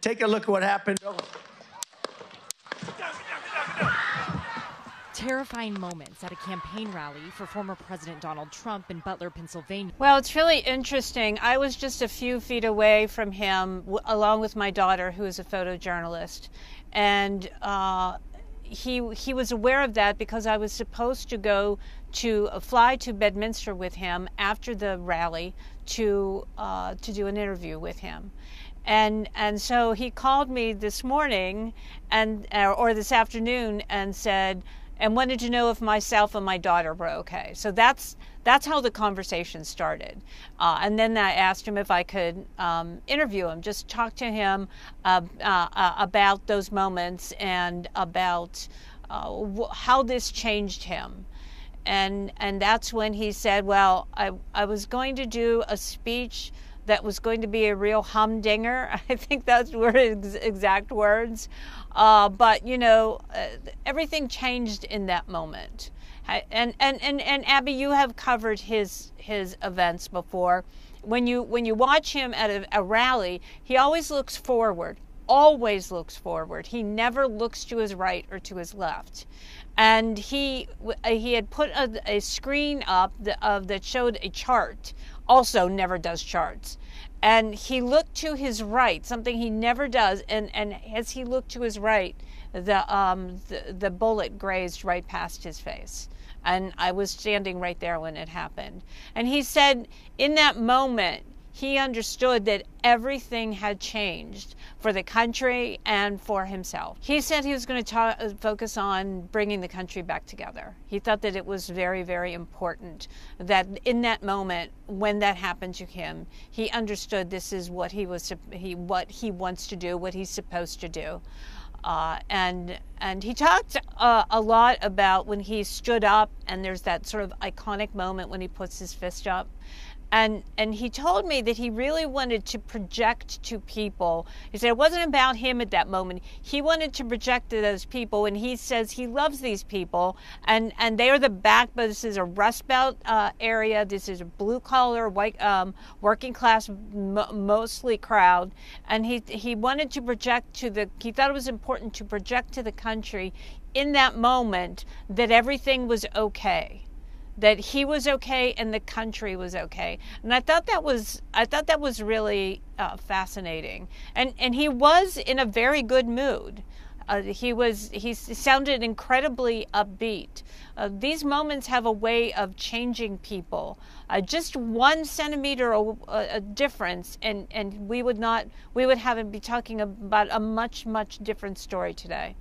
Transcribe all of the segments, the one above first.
Take a look at what happened. Terrifying moments at a campaign rally for former President Donald Trump in Butler, Pennsylvania. Well, it's really interesting. I was just a few feet away from him, along with my daughter, who is a photojournalist. And he was aware of that because I was supposed to fly to Bedminster with him after the rally to do an interview with him. And so he called me this morning or this afternoon and said, and wanted to know if myself and my daughter were okay. So that's how the conversation started. And then I asked him if I could interview him, just talk to him about those moments and about how this changed him. And that's when he said, well, I was going to do a speech that was going to be a real humdinger. I think those were his exact words. But, you know, everything changed in that moment. And Abby, you have covered his events before. When you watch him at a rally, he always looks forward. Always looks forward. He never looks to his right or to his left. And he had put a screen up that showed a chart. Also never does charts. And he looked to his right, something he never does. And as he looked to his right, the bullet grazed right past his face. And I was standing right there when it happened. And he said in that moment, he understood that everything had changed for the country and for himself. He said he was going to focus on bringing the country back together. He thought that it was very, very important that in that moment, when that happened to him, he understood this is what he wants to do, what he's supposed to do. And he talked a lot about when he stood up, and there's that sort of iconic moment when he puts his fist up. And he told me that he really wanted to project to people. He said it wasn't about him at that moment. He wanted to project to those people, and he says he loves these people, and they are the backbone. This is a Rust Belt area. This is a blue-collar, white, working-class, mostly crowd. And he wanted to project he thought it was important to project to the country in that moment that everything was okay. That he was okay and the country was okay. And I thought that was really fascinating. And he was in a very good mood. He sounded incredibly upbeat. These moments have a way of changing people. Just 1 centimeter a difference, and we would be talking about a much, much different story today.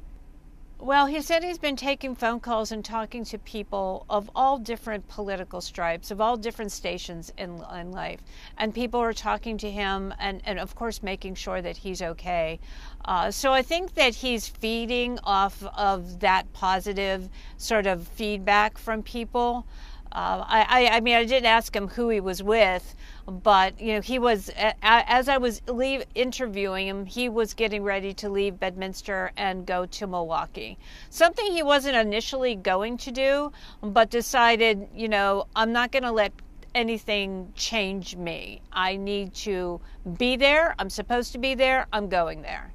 Well, he said he's been taking phone calls and talking to people of all different political stripes, of all different stations in life. And people are talking to him and of course, making sure that he's okay. So I think that he's feeding off of that positive sort of feedback from people. I mean, I did ask him who he was with, but, you know, he was, as I was interviewing him, he was getting ready to leave Bedminster and go to Milwaukee. Something he wasn't initially going to do, but decided, you know, I'm not going to let anything change me. I need to be there. I'm supposed to be there. I'm going there.